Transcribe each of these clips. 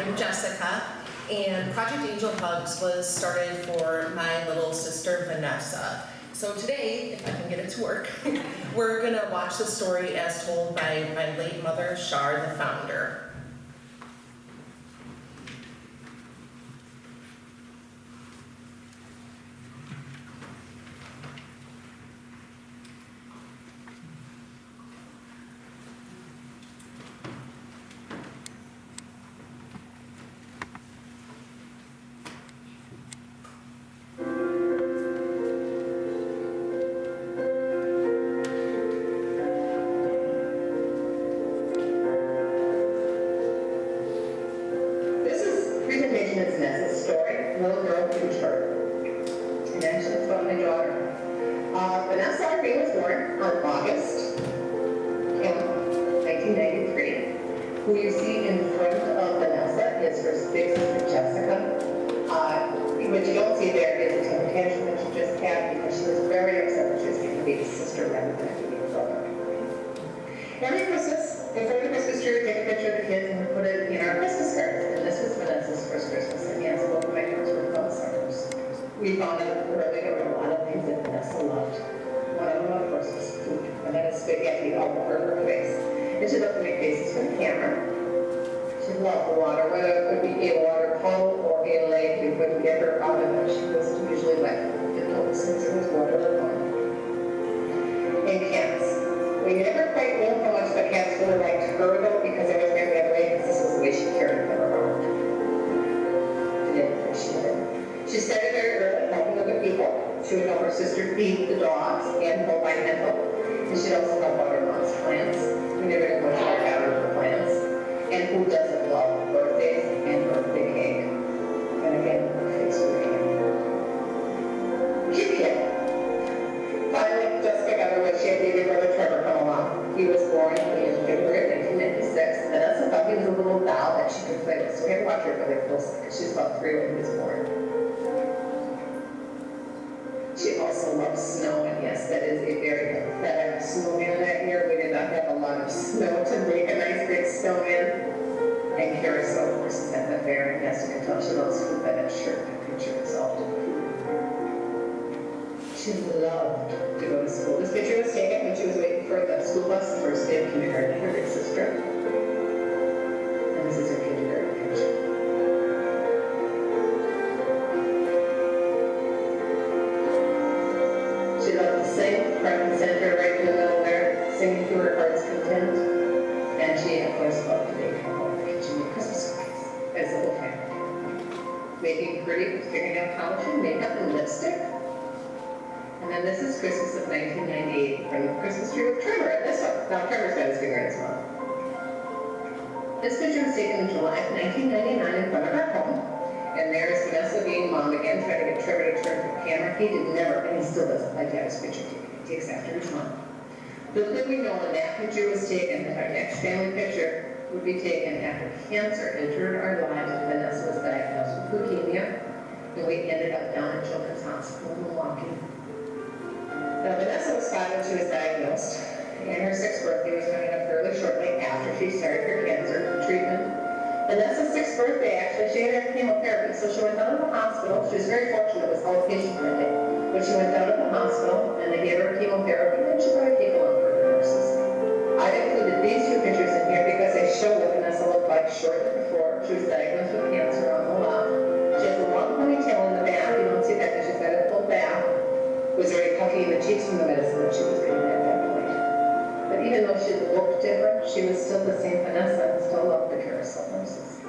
I'm Jessica, and Project Angel Hugs was started for my little sister Vanessa. So today, if I can get it to work, we're gonna watch the story as told by my late mother, Shar, the founder. Vanessa Irene was born on August 10, 1993. Who you see in front of Vanessa is her big sister Jessica. What you don't see there is a temper tantrum that she just had because she was very upset that she was being a baby sister rather than a baby brother. Every Christmas, in front of the Christmas tree, we take a picture of the kids and we put it in our Christmas cards. And this was Vanessa's first Christmas, and yes, both of my parents were called summers. We found out early there were a lot of things that Vanessa loved. One of them, of course, was food. And that is spaghetti all over her face. And she loved to make faces for the camera. She loved the water, whether it could be a water puddle or a lake. We wouldn't get her out of it. She was usually wet. Didn't know since it was water or pond. And cats. We never quite knew how much the cats really liked her, though, because they always ran the other way, because this was the way she carried them around. They didn't appreciate it. She started very early, helping other people. She would help her sister feed the dogs and hold my handle. And she'd also help other moms' plants. We never knew much about her plants. And who doesn't love birthdays and birthday cake? And again, face with the Kitty Cat. Finally, Jessica got her when she had baby brother Trevor come along. He was born in February of 1996. Vanessa thought he was a little doll that she could play with. So we had to watch her really closely because she was about 3 when he was born. She also loves snow, and yes, that is a very pathetic snowman that year. We did not have a lot of snow to make a nice big snowman. And Carousel, of course, is at the fair, and yes, you can tell she loves food by that shirt and picture is often food. She loved to go to school. This picture was taken when she was waiting for the school bus the first day of kindergarten, her big sister. And this is her kindergarten picture. She loved to sing, front and center, right in the middle there, singing to her heart's content. And she, of course, loved to make her home kitchen and Christmas cookies as a little family. Making pretty, figuring out polishing, makeup, and lipstick. And then this is Christmas of 1998 from the Christmas tree with Trevor at this one. Now, Trevor's got his finger in his mouth. This picture was taken in July of 1999 in front of our home. And there's Vanessa being mom again, trying to get Trevor to turn to the camera. He did never, and he still doesn't like to have his picture taken. He takes after his mom. Little did we know when that picture was taken, that our next family picture would be taken after cancer entered our lives and Vanessa was diagnosed with leukemia. And we ended up down at Children's Hospital in Milwaukee. Now, Vanessa was 5 when she was diagnosed, and her 6th birthday was coming up fairly shortly after she started her cancer treatment. Vanessa's 6th birthday, actually, she had chemotherapy, so she went down to the hospital. She was very fortunate, it was outpatient friendly. But she went down to the hospital, and they gave her chemotherapy, and she brought a cake along for her nurses. I included these 2 pictures in here because they show what Vanessa looked like shortly before she was diagnosed with cancer on the left. She has a long ponytail in the back. You don't see that because she's got a full back. It was very puffy in the cheeks from the medicine that she was getting at that point. But even though she looked different, she was still the same Vanessa and still loved the carousel nurses.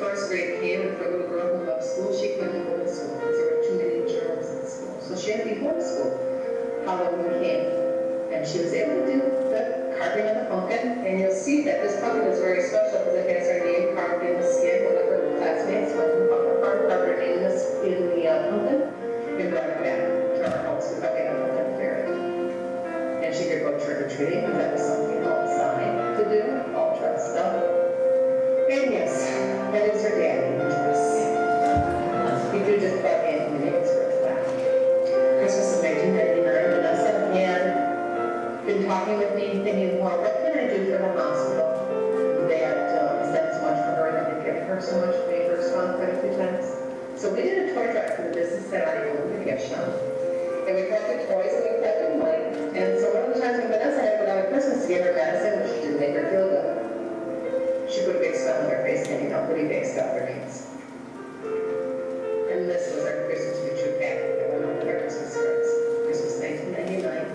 First grade came, and for a little girl who loved school, she couldn't go to school because there were too many germs in school. So she had to be homeschooled. Halloween came, and she was able to do the carving of the pumpkin. And you'll see that this pumpkin is very special because it has her name carved in the skin. One of her classmates went and carved her name in the pumpkin and brought it back to our house without getting a pumpkin fairy. And she could go trick-or-treating because that was something outside to do, all dressed up. And yes, that is her daddy dress. We do just about anything to make us laugh. Christmas of 1999, Vanessa had been talking with me, thinking, well, what can I do for the hospital that has done so much for her and I could give her so much when he first gone quite a few times. So we did a toy drive for the business that I owned, the gift shop. And we collected toys and we collected money. And so one of the times when Vanessa had to go down at Christmas to get her medicine, which didn't make her feel good, she put a big smile on her face handing out goodie bags to other kids. And this was our Christmas future packet that went on with our Christmas cards. Christmas 1999.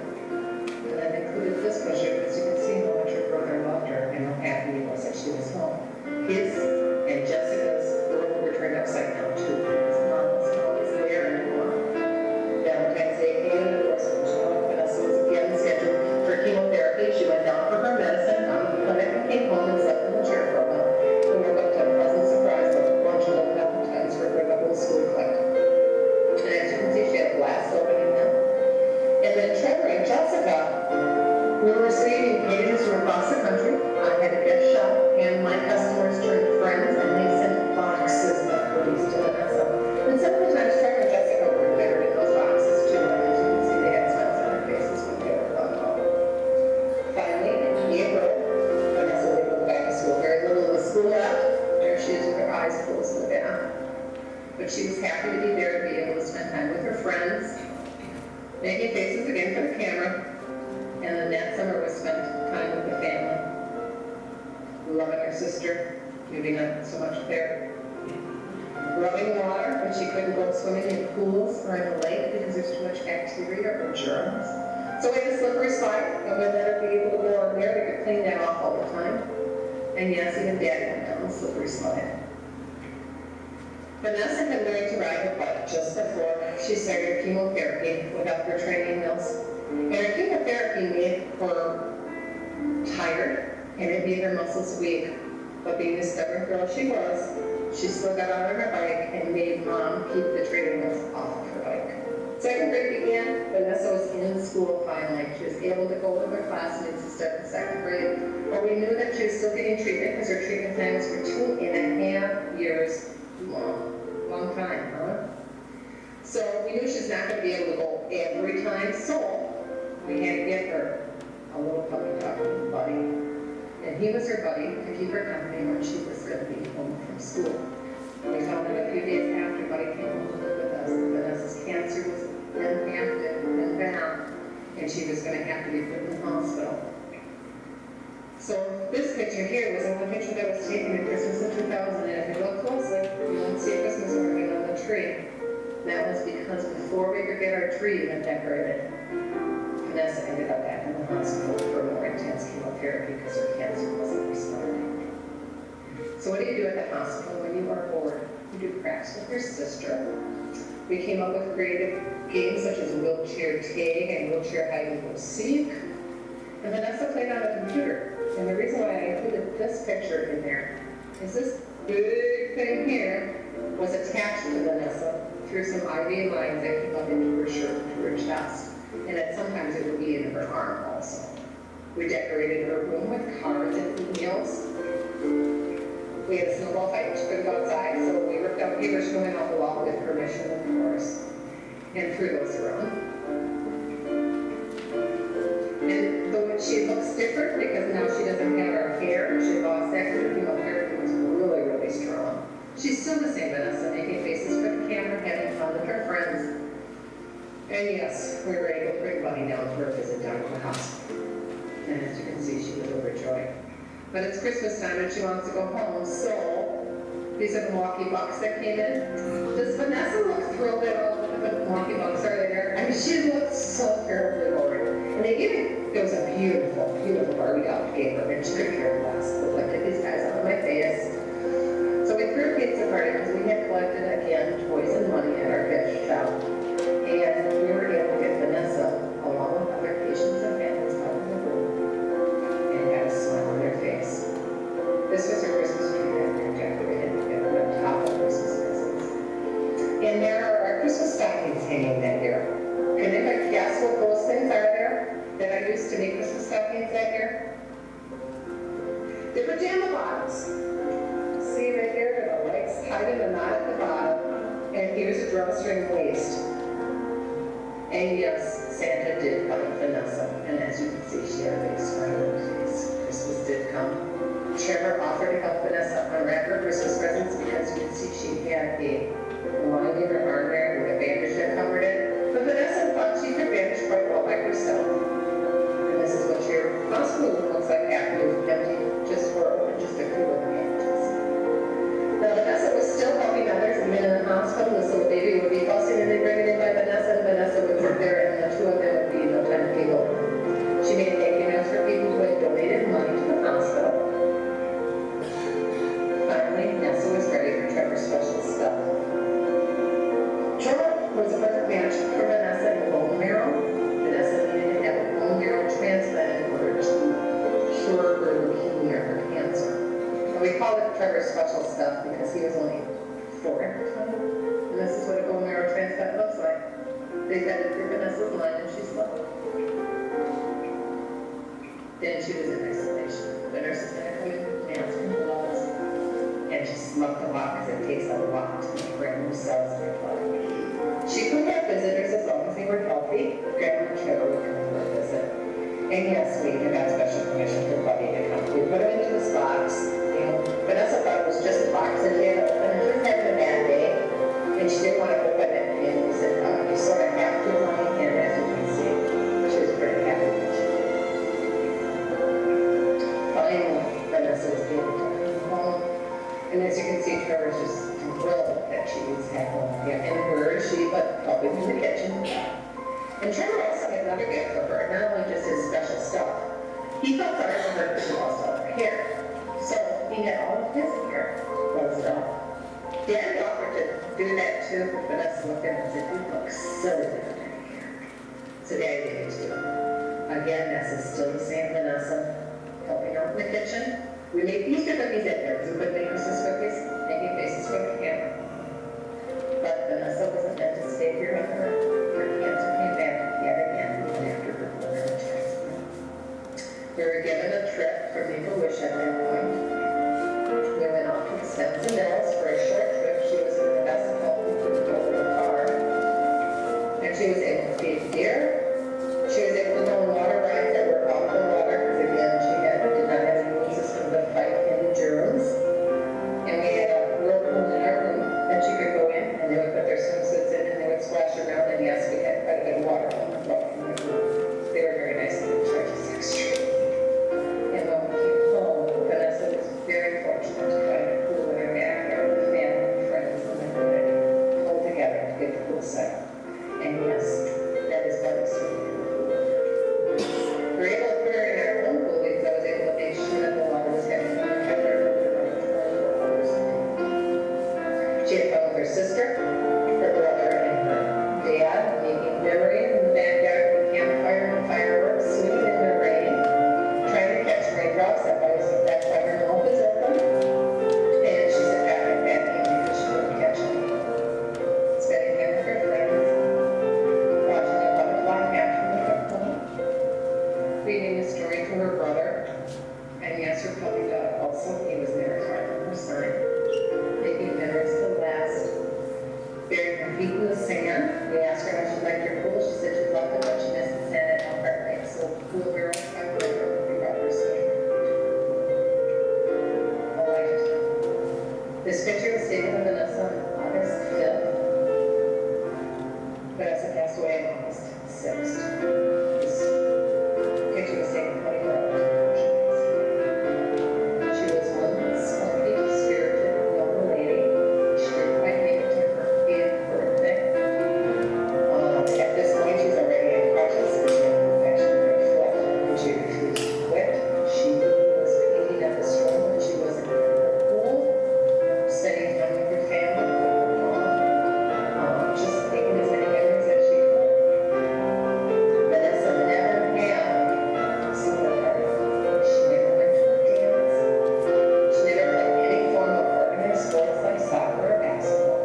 And I've included this picture because you can see how much her brother loved her and how happy he was that she was home. His and Jessica's world were turned upside down too. His mom was always there anymore. Valentine's Day came, and of course, Vanessa was again scheduled for chemotherapy. She went down for her medicine out of the clinic and came home and slept in the chair for a while. We woke up to a pleasant surprise of a bunch of little Valentines for her up in the school collected. And as you can see, she had a blast opening them. And then Trevor and Jessica, we were receiving pages from across the country. I had a gift shop, and my customers turned friends, and they sent boxes of goodies to Vanessa. And some of the times, Trevor and Jessica were better in those boxes too. And as you can see, they had smiles on their faces when they were gone home. Finally, in April, Vanessa would go back to school. Very little of the school left. There she is with her eyes closed looking out. But she was happy to be there, to be able to spend time with her friends, making faces again for the camera. And then that summer was spent time with the family, loving her sister, maybe not so much there, rubbing water, but she couldn't go swimming in pools or in the lake because there's too much bacteria or germs. So we had a slippery slide, and we'd let her be able to go on there. They could clean that off all the time. And yes, even Daddy went down the slippery slide. Vanessa had learned to ride her bike just before she started chemotherapy without her training wheels. And her chemotherapy made her tired, and it made her muscles weak. But being the stubborn girl she was, she still got on her bike and made Mom keep the training wheels off of her bike. Second grade began, Vanessa was in school finally. She was able to go with her classmates to start the second grade. But we knew that she was still getting treatment because her treatment times were 2.5 years long. Long time, huh? So we knew she's not going to be able to go every time, so we had to get her a little puppy dog, Buddy. And he was her buddy to keep her company when she was going to be home from school. We found out a few days after Buddy came home to live with us that Vanessa's cancer was impacted and bad, and she was going to have to be put in the hospital. So this picture here was a picture that was taken at Christmas of 2000, and if you look closely, you won't see a Christmas ornament on the tree. That was because before we could get our tree even decorated, Vanessa ended up back in the hospital for more intense chemotherapy because her cancer wasn't responding. So what do you do at the hospital when you are bored? You do crafts with your sister. We came up with creative games such as wheelchair tag and wheelchair hide and go seek. And Vanessa played on a computer. And the reason why I included this picture in there is this big thing here was attached to Vanessa through some IV lines that came up into her shirt, to her chest. And that sometimes it would be in her arm also. We decorated her room with cards and emails. We had a snowball fight, which couldn't go outside, so we ripped out paper swimming off the wall with permission, of course, and threw those around. And though she looks different because now she doesn't have her hair, she lost that because her chemotherapy was really, really strong. She's still the same Vanessa, making faces for the camera, having fun with her friends. And yes, we were able to bring Buddy down for a visit down to the hospital. And as you can see, she was overjoyed. But it's Christmas time and she wants to go home, so these are the Milwaukee Bucks that came in. Does Vanessa look thrilled at all that the Milwaukee Bucks are there? I mean, she looks so terribly bored. And they gave it was a beautiful, beautiful Barbie doll paper, and she couldn't care less. It looked at these guys on my face. So we threw a pizza party because we had collected, again, toys and money at our gift shop. And we were able to get Vanessa, along with other patients and families, out of the room and had a smile on their face. This was her Christmas tree that we decorated on top of Christmas presents. And there are our Christmas stockings hanging that year. Can anybody guess what those things are there that I used to make Christmas stockings that year? They're pajama bottoms. See right there, the legs tied in a knot at the bottom, and here's a drawstring waist. And yes, Santa did come with Vanessa, and as you can see, she had a big smile on her face. Christmas did come. Trevor offered to help Vanessa unwrap her Christmas presents had the lining in her arm there with a bandage that covered it. But Vanessa thought she could bandage quite well by herself. And this is what your hospital room looks like after you've emptied just for just a few of the bandages. Now Vanessa was still helping others, and then in the hospital, this little baby would be fussing and they bring it in by Vanessa, and Vanessa would sit there and the two of them would be no time to be over. She made thank you notes for people who had donated money to the hospital. Finally, Vanessa was ready for Trevor's special stuff. Trevor was a perfect match for Vanessa in bone marrow. Vanessa needed to have a bone marrow transplant in order to cure her leukemia or cancer. And we call it Trevor's special stuff because he was only 4 at the time. And this is what a bone marrow transplant looks like. They fed it through Vanessa's line and she slept. Then she was in isolation. The nurses had to come in, mask and gloves, and she smoked a lot because it takes a lot to make brand new cells in your body. She could have visitors as long as they were healthy. Grandma and Trevor would come for a visit. And yes, we even got special permission for Buddy to come. We put him into this box. Vanessa thought it was just a box that she had to open, and she was having a bad day, and she didn't want to open it. And we said, you sort of have to, Mommy, and as you can see, she was pretty happy. Finally, Vanessa was able to come home, and as you can see, Trevor's just thrilled that she was at home again. And where is she but helping in the kitchen? And Trevor also had another gift for her, not only just his special stuff. He felt sorry for her because she lost all her hair. So he had all of his hair closed off. Dad offered to do that too, but Vanessa looked at him and said, you look so different in your hair. So Dad did it too. Again, this is still the same Vanessa, helping out in the kitchen. We made Easter cookies at there because we couldn't make Christmas cookies, making faces for the camera. But Vanessa wasn't meant to stay here with her. Her cancer came back yet again, even after her liver transplant. We were given a trip for Make-A-Wish at that point. We went off to the Spencer Mills for a short trip. She was in the best of health and couldn't go to the car. And she was able to feed deer. She was able to go on water rides that were out the water, because again, she did not have an immune system to fight any germs. And we had a whirlpool in our room that she could go in, and they would put their swimsuits in, and they would splash around, and yes, we had quite a bit of water on the floor. They were very nice and in charge of Sixth Street. And when we came home, Vanessa was very fortunate to find a pool in her backyard with family and friends, and they would pull together to get the pool set up. And yes, that is what it's doing. We were able to put her in our own pool because I was able to make sure that the water was having fun and kept her for 24 hours. She had fun with her sister, her brother, and her dad, making memories in the backyard with campfire and fireworks, swimming in the rain, trying to catch raindrops. That's why her mouth is open. And she said back at that evening because she wouldn't catch any. Spending time with her friends, watching a butterfly hatch from the front home, reading a story to her brother, and yes, her puppy dog also. He was there on her side, making memories to last. Burying her feet in the sand. We asked her how she liked her pool. She said she loved it, but she missed the sand at Elkhart Lake. So pool girl, I would have we brought her swimming. A lifetime. This picture was taken of Vanessa on August 5th. Vanessa passed away on August 6th. This picture was taken 24 hours before she passed away. She was one spunky, spirited young lady. She didn't quite make it to her 80th birthday. At this point, she's already in crutches and she had an infection in her foot, and she refused to quit. She was painting at the store when she was in her pool, spending time with her family, with her mom, just making as many memories as she could. Vanessa never had a single party. She never went to a dance. She never played any form of organized sports like soccer or basketball.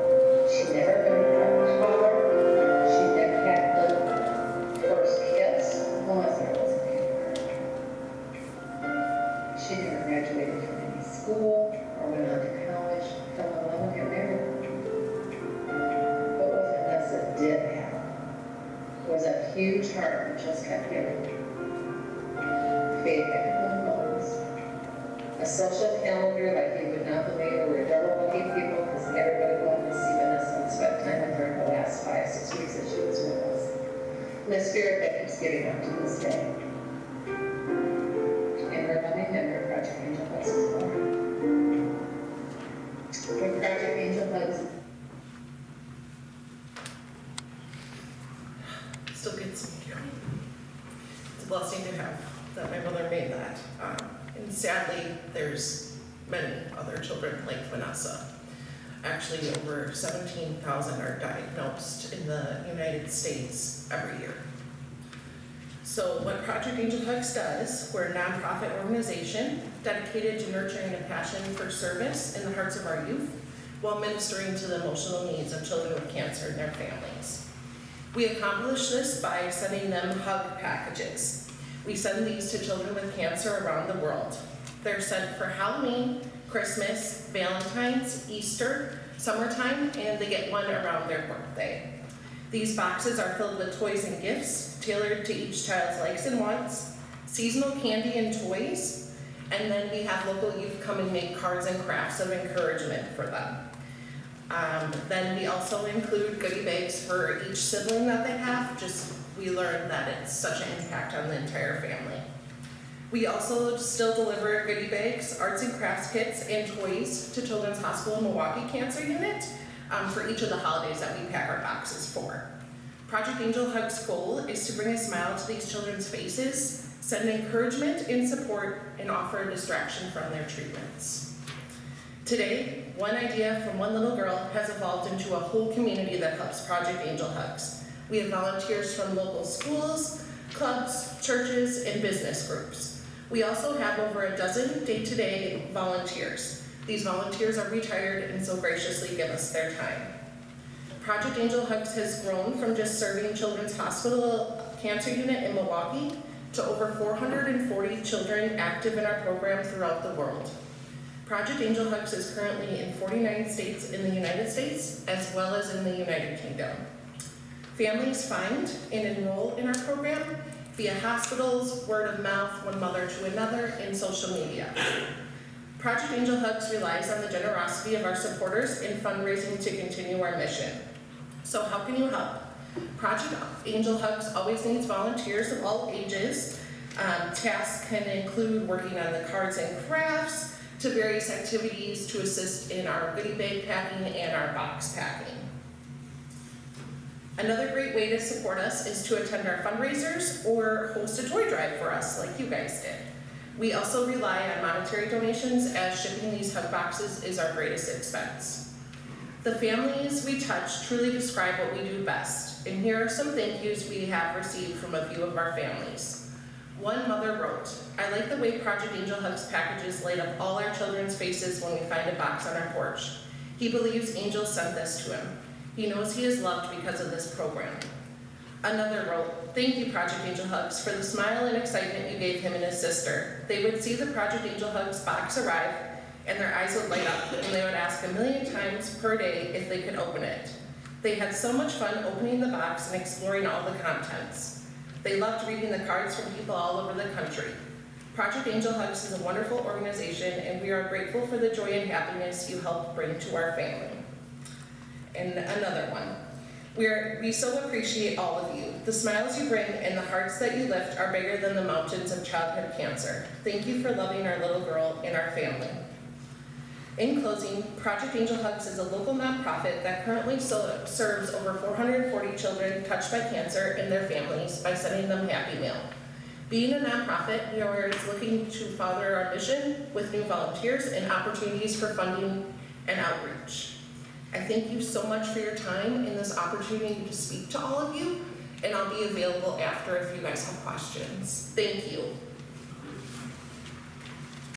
She never been in a car. She never had the first kiss, unless there was a kindergarten. She never graduated from any school or went on to college, fell in love and got married. But what Vanessa did have was a huge heart that just kept giving. Faith in her bones. A social calendar like you would not believe, where double-booking people because everybody wanted to see Thanksgiving up to this day. And we're loving that our Project Angel Hugs is born. When Project Angel Hugs Still gets me here. It's a blessing to have that my mother made that. And sadly, there's many other children like Vanessa. Actually, over 17,000 are diagnosed in the United States every year. So what Project Angel Hugs does, we're a nonprofit organization dedicated to nurturing a passion for service in the hearts of our youth while ministering to the emotional needs of children with cancer and their families. We accomplish this by sending them hug packages. We send these to children with cancer around the world. They're sent for Halloween, Christmas, Valentine's, Easter, summertime, and they get one around their birthday. These boxes are filled with toys and gifts tailored to each child's likes and wants, seasonal candy and toys, and then we have local youth come and make cards and crafts of encouragement for them. Then we also include goodie bags for each sibling that they have, we learned that it's such an impact on the entire family. We also still deliver goodie bags, arts and crafts kits, and toys to Children's Hospital Milwaukee Cancer Unit for each of the holidays that we pack our boxes for. Project Angel Hugs' goal is to bring a smile to these children's faces, send encouragement and support, and offer a distraction from their treatments. Today, one idea from one little girl has evolved into a whole community that helps Project Angel Hugs. We have volunteers from local schools, clubs, churches, and business groups. We also have over a dozen day-to-day volunteers. These volunteers are retired and so graciously give us their time. Project Angel Hugs has grown from just serving Children's Hospital Cancer Unit in Milwaukee to over 440 children active in our program throughout the world. Project Angel Hugs is currently in 49 states in the United States, as well as in the United Kingdom. Families find and enroll in our program via hospitals, word of mouth, one mother to another, and social media. Project Angel Hugs relies on the generosity of our supporters in fundraising to continue our mission. So how can you help? Project Angel Hugs always needs volunteers of all ages. Tasks can include working on the cards and crafts, to various activities to assist in our goodie bag packing and our box packing. Another great way to support us is to attend our fundraisers or host a toy drive for us like you guys did. We also rely on monetary donations as shipping these hug boxes is our greatest expense. The families we touch truly describe what we do best, and here are some thank yous we have received from a few of our families. One mother wrote, "I like the way Project Angel Hugs packages light up all our children's faces when we find a box on our porch. He believes angels sent this to him. He knows he is loved because of this program." Another wrote, "Thank you, Project Angel Hugs, for the smile and excitement you gave him and his sister. They would see the Project Angel Hugs box arrive, and their eyes would light up, and they would ask 1,000,000 times per day if they could open it. They had so much fun opening the box and exploring all the contents. They loved reading the cards from people all over the country. Project Angel Hugs is a wonderful organization, and we are grateful for the joy and happiness you help bring to our family." And another one, we so appreciate all of you. The smiles you bring and the hearts that you lift are bigger than the mountains of childhood cancer. Thank you for loving our little girl and our family. In closing, Project Angel Hugs is a local nonprofit that currently serves over 440 children touched by cancer and their families by sending them Happy Meal. Being a nonprofit, we are looking to further our mission with new volunteers and opportunities for funding and outreach. I thank you so much for your time and this opportunity to speak to all of you, and I'll be available after if you guys have questions. Thank you.